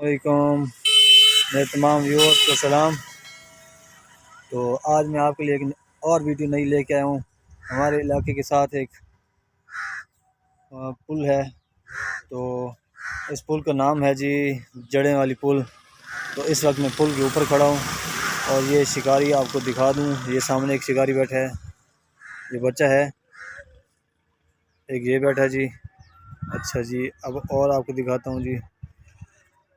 वालेकुम मेरे तमाम व्यूअर्स को सलाम। तो आज मैं आपके लिए एक और वीडियो नई लेके आया हूँ। हमारे इलाके के साथ एक पुल है, तो इस पुल का नाम है जी जड़ें वाली पुल। तो इस वक्त मैं पुल के ऊपर खड़ा हूँ और ये शिकारी आपको दिखा दूँ। ये सामने एक शिकारी बैठा है, ये बच्चा है, एक ये बैठा जी। अच्छा जी, अब और आपको दिखाता हूँ जी।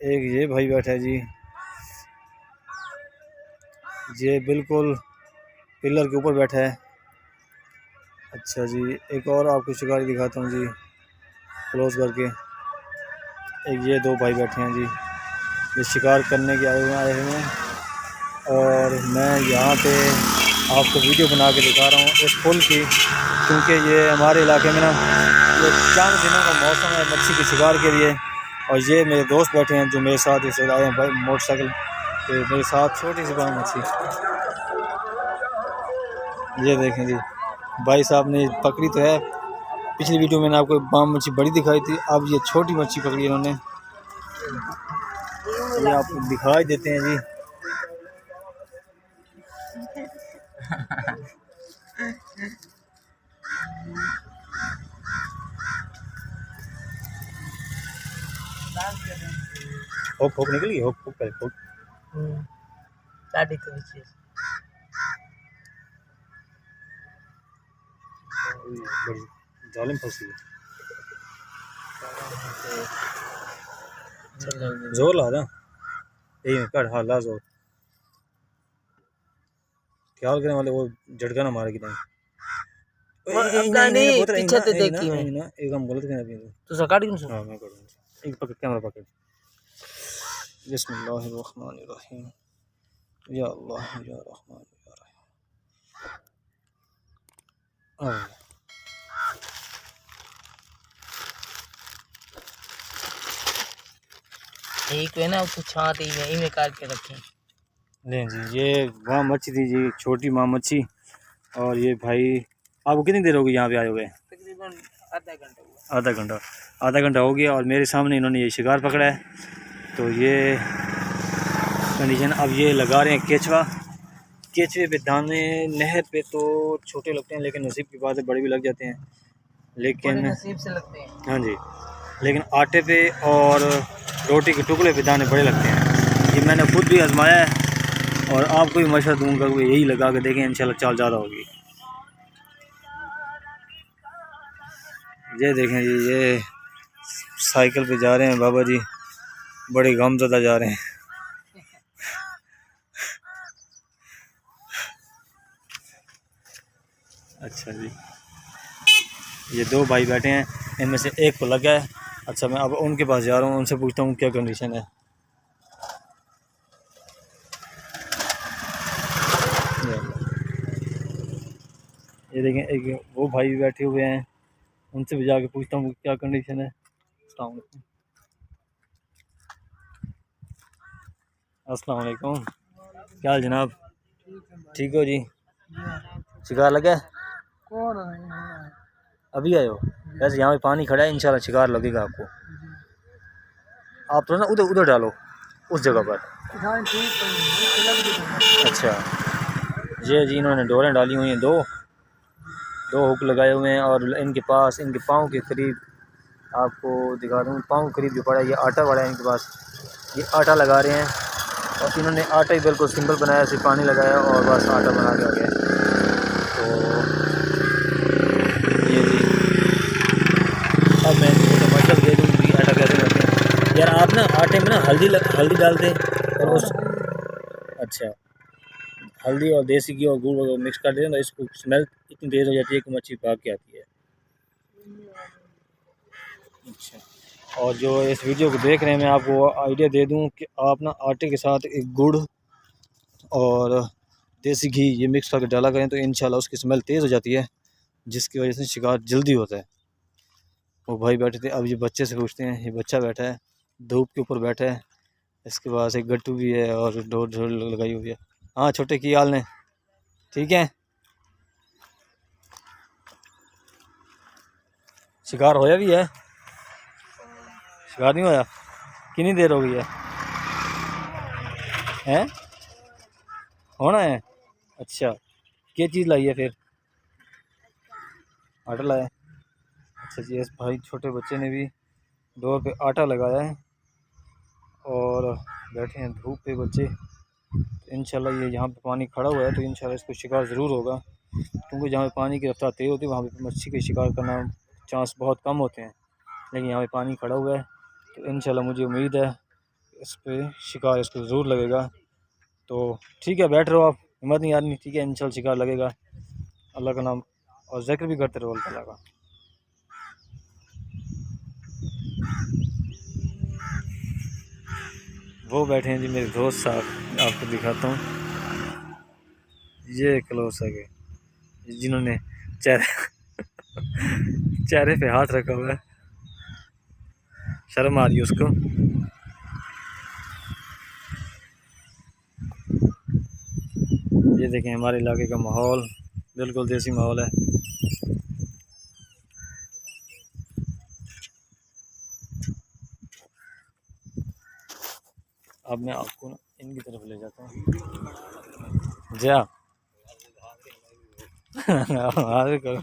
एक ये भाई बैठा है जी, ये बिल्कुल पिलर के ऊपर बैठा है। अच्छा जी, एक और आपको शिकारी दिखाता हूँ जी क्लोज करके। एक ये दो भाई बैठे हैं जी, ये शिकार करने के आए हुए हैं और मैं यहाँ पे आपको वीडियो बना के दिखा रहा हूँ इस पुल की, क्योंकि ये हमारे इलाके में ना ये चंद दिनों का मौसम है मच्छी के शिकार के लिए। और ये मेरे दोस्त बैठे हैं जो मेरे साथ इस आए हैं भाई मोटरसाइकिल पे मेरे साथ। छोटी सी बाम मच्छी ये देखें जी, भाई साहब ने पकड़ी तो है। पिछली वीडियो में मैंने आपको बाम मच्छी बड़ी दिखाई थी, अब ये छोटी मच्छी पकड़ी इन्होंने, ये आपको दिखाई देते हैं जी। होक होक निकल गई, होक होक कर होक साड़ी तो नीचे बड़ी जालिम फंसी है। जोर ला रहा यही कट हाँ ला जोर, ख्याल करने वाले वो झटका ना मारे कि नहीं। पीछे तो देखी मैं ना एक हम गलत करना भी तू सकाट क्यों हां मैं करूंगा। एक पकड़ कैमरा पकड़। बिस्मिल्लाहिर्रहमानिर्रहीम या अल्लाह या रहमान या रहीम। एक है ना उसको छांट ही में काट के रखे ले जी, ये वहाँ मच्छी थी जी, छोटी माँ मच्छी। और ये भाई आपको कितनी देर हो गई यहाँ पे आए हुए? तकरीबन आधा घंटा हुआ। आधा घंटा हो गया और मेरे सामने इन्होंने ये शिकार पकड़ा है। तो ये कंडीशन, अब ये लगा रहे हैं केचवा। केचवे पे दाने नहर पे तो छोटे लगते हैं, लेकिन नसीब की बात है बड़े भी लग जाते हैं। लेकिन नसीब से लगते हैं। हाँ जी, लेकिन आटे पे और रोटी के टुकड़े पे दाने बड़े लगते हैं। ये मैंने खुद भी आजमाया है और आपको भी मशवरा दूंगा कि यही लगा के देखें, इंशाल्लाह चाल ज़्यादा होगी। ये देखें जी, ये साइकिल पे जा रहे हैं बाबा जी, बड़े गमज़दा जा रहे हैं। अच्छा जी, ये दो भाई बैठे हैं, इनमें से एक को लगा है। अच्छा, मैं अब उनके पास जा रहा हूँ, उनसे पूछता हूँ क्या कंडीशन है। ये देखें, एक वो भाई भी बैठे हुए हैं, उनसे भी जाके पूछता हूँ क्या कंडीशन है। अस्सलाम वालेकुम, क्या हाल जनाब? ठीक हो जी? शिकार लगा है? कौन अभी आए हो? वैसे यहाँ पे पानी खड़ा है, इंशाल्लाह शिकार लगेगा आपको। आप तो ना उधर उधर डालो उस जगह पर। अच्छा, ये जी इन्होंने डोरें डाली हुई हैं, दो हुक लगाए हुए हैं और इनके पास इनके पाँव के करीब आपको दिखा दूँ, पाँव के करीब जो पड़ा है ये आटा पड़ा है इनके पास। ये आटा लगा रहे हैं और इन्होंने आटा ही बिल्कुल सिंपल बनाया, सिर्फ पानी लगाया और बस आटा बना के आ गया। तो ये जी, अब मैं मतलब दे दूँ कि आटा कैसे करते हैं। यार आप ना आटे में ना हल्दी डाल दें और उस अच्छा हल्दी और देसी घी और गुड़ मिक्स कर दें तो इसको स्मेल इतनी तेज़ हो जाती है कि मच्छी भाग के आती है। अच्छा, और जो इस वीडियो को देख रहे हैं, मैं आपको आइडिया दे दूं कि आप ना आटे के साथ एक गुड़ और देसी घी ये मिक्स करके डाला करें तो इंशाल्लाह उसकी स्मेल तेज़ हो जाती है, जिसकी वजह से शिकार जल्दी होता है। वो भाई बैठे थे, अब ये बच्चे से पूछते हैं। ये बच्चा बैठा है, धूप के ऊपर बैठा है, इसके पास एक गट्टू भी है और डोर झोर लगाई हुई है। हाँ छोटे, की हाल ने? ठीक है, शिकार होया भी है? शिकार नहीं होया? कितनी देर हो गई है? हैं होना है। अच्छा क्या चीज़ लाई है फिर? आटा लाया। अच्छा जी, इस भाई छोटे बच्चे ने भी डोर पे आटा लगाया है और बैठे हैं धूप पे बच्चे। तो इंशाल्लाह ये यहाँ पे पानी खड़ा हुआ है तो इंशाल्लाह इसको शिकार ज़रूर होगा, क्योंकि जहाँ पे पानी की रफ्तार तेज़ होती है वहाँ पे मच्छी के शिकार करना चांस बहुत कम होते हैं, लेकिन यहाँ पे पानी खड़ा हुआ है तो इंशाल्लाह मुझे उम्मीद है इस पर शिकार इसको ज़रूर लगेगा। तो ठीक है, बैठ रहो आप, हिम्मत नहीं हारनी, ठीक है, इंशाल्लाह शिकार लगेगा। अल्लाह का नाम और ज़िक्र भी करते रहो अल्लाह का। वो बैठे हैं जी मेरे दोस्त साहब, आपको दिखाता हूँ, ये क्लोज है जिन्होंने चेहरे चेहरे पे हाथ रखा हुआ है, शर्म आ रही है उसको। ये देखें हमारे इलाके का माहौल बिल्कुल देसी माहौल है। अब मैं आपको ना इनकी तरफ ले जाता हूँ। जा हाजिर करो,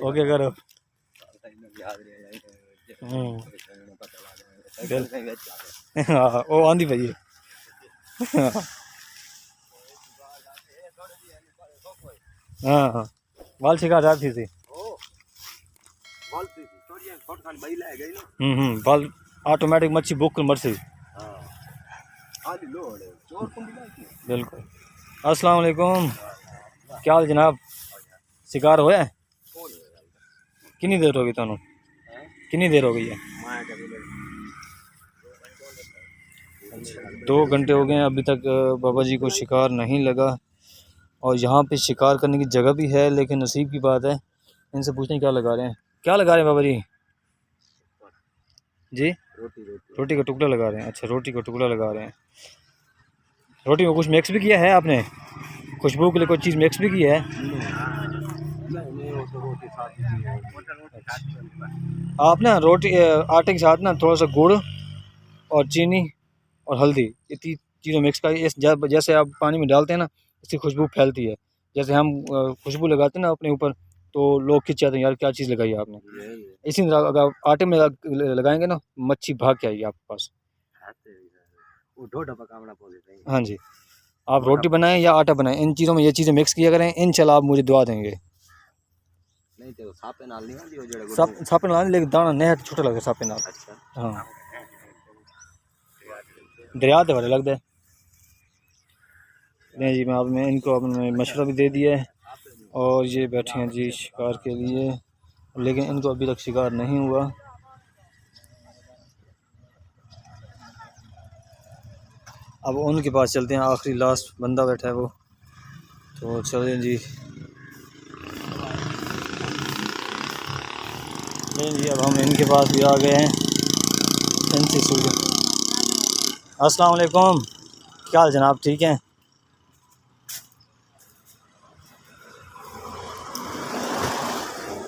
ओके करो। हाँ वो आंधी भाई है। हाँ हाँ बाल शिका जाती थी। बाल ऑटोमेटिक मच्छी बुक कर मरसी। बिल्कुल। अस्सलाम वालेकुम, क्या हाल जनाब? शिकार होया? कितनी देर हो गई तुहानू? कितनी देर हो गई है? 2 घंटे हो गए हैं, अभी तक बाबा जी को शिकार नहीं लगा। और यहाँ पे शिकार करने की जगह भी है, लेकिन नसीब की बात है। इनसे पूछते हैं क्या लगा रहे हैं, क्या लगा रहे हैं बाबा जी? जी रोटी का टुकड़ा लगा रहे हैं। अच्छा रोटी का टुकड़ा लगा रहे हैं। रोटी में कुछ मिक्स भी किया है आपने? खुशबू के लिए कोई चीज़ मिक्स भी की है? आप ना रोटी आटे के साथ ना थोड़ा सा गुड़ और चीनी और हल्दी, ये 3 चीज़ें मिक्स कर इस जैसे आप पानी में डालते हैं ना, इसकी खुशबू फैलती है। जैसे हम खुशबू लगाते हैं ना अपने ऊपर, तो लोग खिंच जाते हैं, यार क्या चीज़ लगाई है आपने। इसी तरह अगर आप आटे में लगाएंगे ना, मच्छी भाग के आएगी आपके पास। हाँ जी, आप रोटी बनाएं या आटा बनाएं, इन चीज़ों में ये चीज़ें मिक्स किया करें, इंशाल्लाह आप मुझे दुआ देंगे। सापे नाल लेकिन दाना नहर छोटा लगता है सापे नाल। हाँ दरिया के बारे लगता है। नहीं जी, मैं इनको अपने मशवरा भी दे दिया है और ये बैठे हैं जी शिकार के लिए, लेकिन इनको अभी तक शिकार नहीं हुआ। अब उनके पास चलते हैं, आखिरी लास्ट बंदा बैठा है वो, तो चलें जी। नहीं जी, अब हम इनके पास भी आ गए हैं, इनसे शुरू। अस्सलाम वालेकुम, क्या हाल जनाब, ठीक हैं?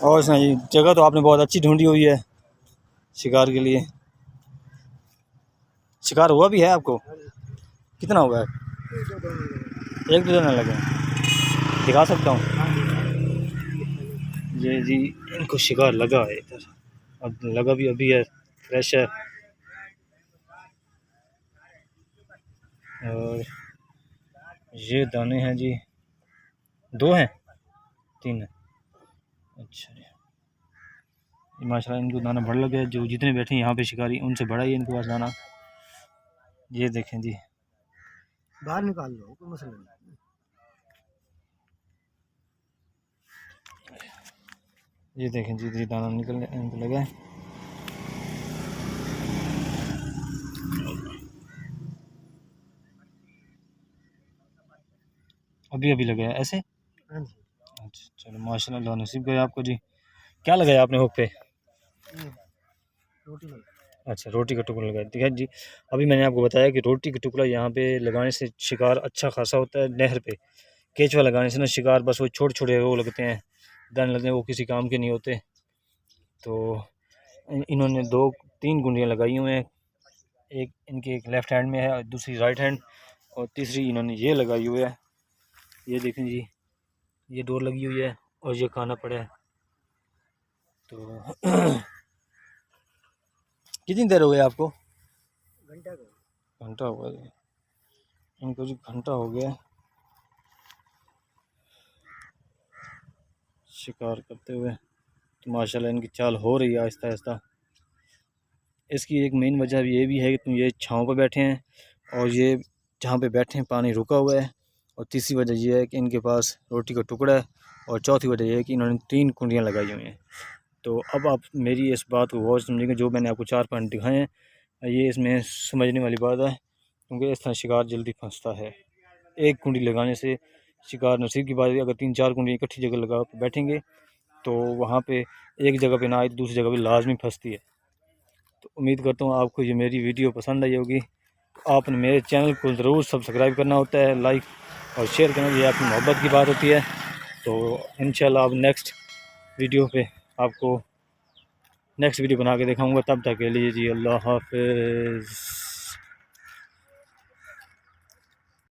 और सुना जी, जगह तो आपने बहुत अच्छी ढूंढी हुई है शिकार के लिए। शिकार हुआ भी है आपको? कितना हुआ है? 1-2 दिन लगे? दिखा सकता हूँ? ये जी इनको शिकार लगा है इधर, अब लगा भी अभी है, फ्रेश है। और ये दाने हैं जी, 2 हैं 3 हैं। अच्छा जी माशाल्लाह, इनको दाना बड़ा लगा है। जो जितने बैठे हैं यहाँ पे शिकारी, उनसे बड़ा ही है इनके पास दाना। ये देखें जी, बाहर निकाल लो, कोई मसला नहीं। ये देखें जी, ये दाना निकलने इनको लगा है। अभी अभी लगा है ऐसे। अच्छा चलो माशाल्लाह, नसीब गए आपको जी। क्या लगाया आपने हुक पे? रोटी। अच्छा रोटी का टुकड़ा लगाया, ठीक है जी। अभी मैंने आपको बताया कि रोटी का टुकड़ा यहाँ पे लगाने से शिकार अच्छा खासा होता है। नहर पे केचुआ लगाने से ना शिकार बस वो छोटे छोटे वो लगते हैं, दाने लगते हैं, वो किसी काम के नहीं होते। तो इन्होंने 2-3 गुंडियाँ लगाई हुई हैं, एक इनके एक लेफ़्ट हैंड में है और दूसरी राइट हैंड। और तीसरी इन्होंने ये लगाई हुई है, ये देखें जी, ये डोर लगी हुई है और ये खाना पड़ा है। तो कितनी देर हो गई आपको? घंटा हो गया इनको जी, घंटा हो गया शिकार करते हुए। तो माशाल्लाह इनकी चाल हो रही है आहिस्ता आहिस्ता। इसकी एक मेन वजह ये भी है कि तुम ये छाँव पर बैठे हैं और ये जहाँ पे बैठे हैं पानी रुका हुआ है। और तीसरी वजह यह है कि इनके पास रोटी का टुकड़ा है। और चौथी वजह यह है कि इन्होंने 3 कुंडियाँ लगाई हुई हैं। तो अब आप मेरी इस बात को गौर समझेंगे, जो मैंने आपको 4 पॉइंट दिखाए हैं, ये इसमें समझने वाली बात है, क्योंकि इस तरह शिकार जल्दी फंसता है। एक कुंडी लगाने से शिकार नसीब की बात है। अगर 3-4 कुंडी इकट्ठी जगह लगा कर बैठेंगे तो वहाँ पे एक जगह पे ना आए तो दूसरी जगह पे लाजमी फंसती है। तो उम्मीद करता हूँ आपको ये मेरी वीडियो पसंद आई होगी। आपने मेरे चैनल को ज़रूर सब्सक्राइब करना होता है, लाइक और शेयर करना, ये आपकी मोहब्बत की बात होती है। तो इंशाल्लाह अब नेक्स्ट वीडियो पे आपको नेक्स्ट वीडियो बना के दिखाऊंगा। तब तक के लिए जी अल्लाह हाफ़िज़।